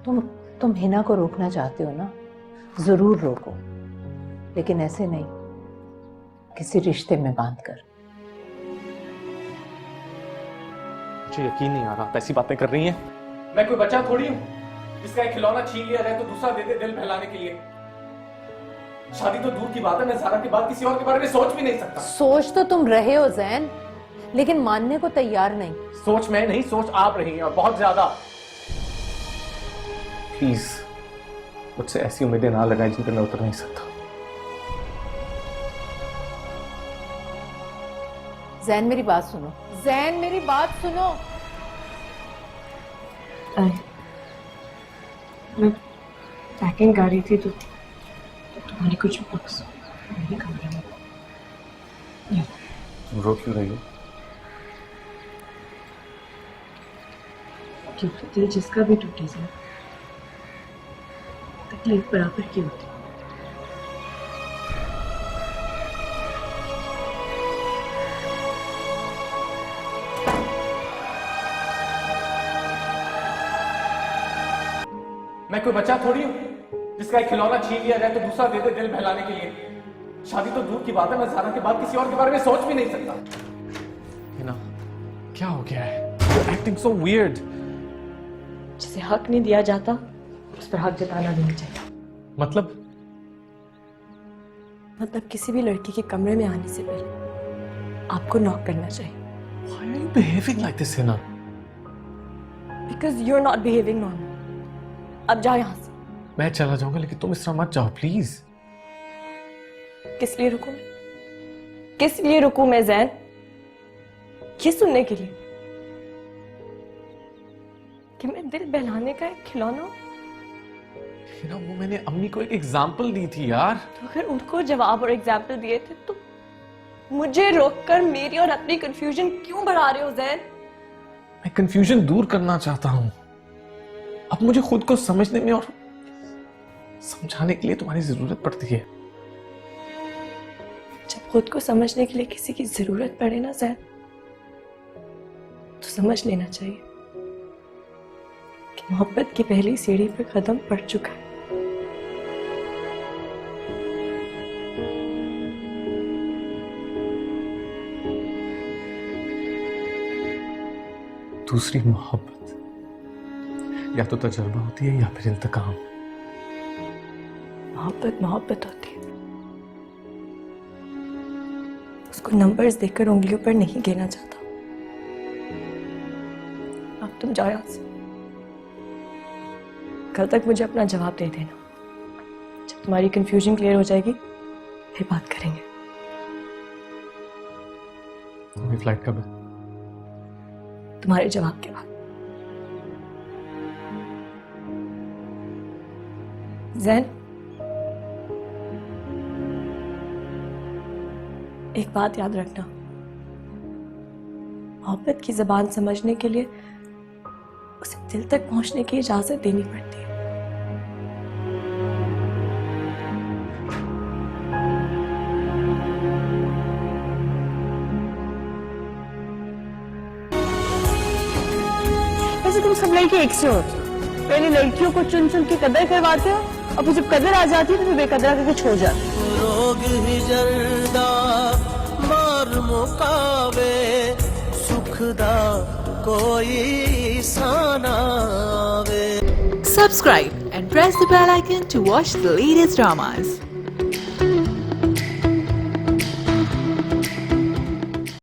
तुम हिना को रोकना चाहते हो ना, जरूर रोको, लेकिन ऐसे नहीं, किसी रिश्ते में बांध कर। मुझे यकीन नहीं आ रहा, ऐसी बातें कर रही हैं। मैं कोई बच्चा थोड़ी हूं जिसका एक खिलौना छीन लिया जाए तो दूसरा दे दे दिल बहलाने के लिए। शादी तो दूर की बात है, मैं ज़ारा के बाद किसी और के बारे में सोच भी नहीं सकता। सोच तो तुम रहे हो जैन, लेकिन मानने को तैयार नहीं। सोच मैं नहीं, सोच आप रही हैं, और बहुत ज्यादा। प्लीज मुझसे ऐसी उम्मीदें ना लगाएं जिन पर मैं उतर नहीं सकता। जैन मेरी बात सुनो, जैन मेरी बात सुनो। मैं पैकिंग कर रही थी तो तुम्हारी कुछ बुक्स मेरे कमरे में। तुम रो क्यों रही हो? क्योंकि दिल जिसका भी टूटे जाए, तकलीफ बराबर की होती है। मैं कोई बच्चा थोड़ी हूं जिसका एक खिलौना छीन लिया जाए तो दूसरा दे दे दिल बहलाने के लिए। शादी तो दूर की बात है, मैं ज़ारा के बाद किसी और के बारे में सोच भी नहीं सकता। हिना, क्या हो गया है? You're acting so weird. जिसे हक नहीं दिया जाता उस पर हक जताना नहीं चाहिए। मतलब किसी भी लड़की के कमरे में आने से पहले आपको नॉक करना चाहिए। Why are you behaving like this, Hina? Because you're not behaving normal. अब जाओ यहाँ से। मैं चला जाऊंगा, लेकिन तुम इस तरह मत जाओ प्लीज। किस लिए रुकूं? किस लिए रुकूं मैं जैन? ये सुनने के लिए कि मैं दिल बहलाने का एक खिलौना हूं? हिना, वो मैंने अम्मी को एक एग्जाम्पल दी थी यार। तो अगर उनको जवाब और एग्जाम्पल दिए थे तो मुझे रोककर मेरी और अपनी कंफ्यूजन क्यों बढ़ा रहे हो जैन? मैं कंफ्यूजन दूर करना चाहता हूं। अब मुझे खुद को समझने में और समझाने के लिए तुम्हारी जरूरत पड़ती है। जब खुद को समझने के लिए किसी की जरूरत पड़े ना जैन, तो समझ लेना चाहिए कि मोहब्बत की पहली सीढ़ी पर कदम पड़ चुका है। दूसरी मोहब्बत या तो तजुर्बा होती है या फिर इंतकाम। मोहब्बत मोहब्बत होती है, उसको नंबर्स देकर उंगलियों पर नहीं गिना जाता। अब तुम जाओ यहाँ से। कल तक मुझे अपना जवाब दे देना। जब तुम्हारी कंफ्यूजन क्लियर हो जाएगी फिर बात करेंगे। तुम्हारी फ्लाइट कब है? तुम्हारे जवाब के बाद। जैन, एक बात याद रखना, मोहब्बत की ज़बान समझने के लिए उसे दिल तक पहुंचने की इजाजत देनी पड़ती है। वैसे तुम सब लड़के एक से हो। पहले लड़कियों को चुन चुन के कदर करवाते हो, अब जब कदर आ जाती है तो फिर बेकदरा करके छोड़ जाते हो। रोग ही जरदा मार मुकावे सुखदा कोई सानावे। Subscribe and press the bell icon to watch the latest dramas.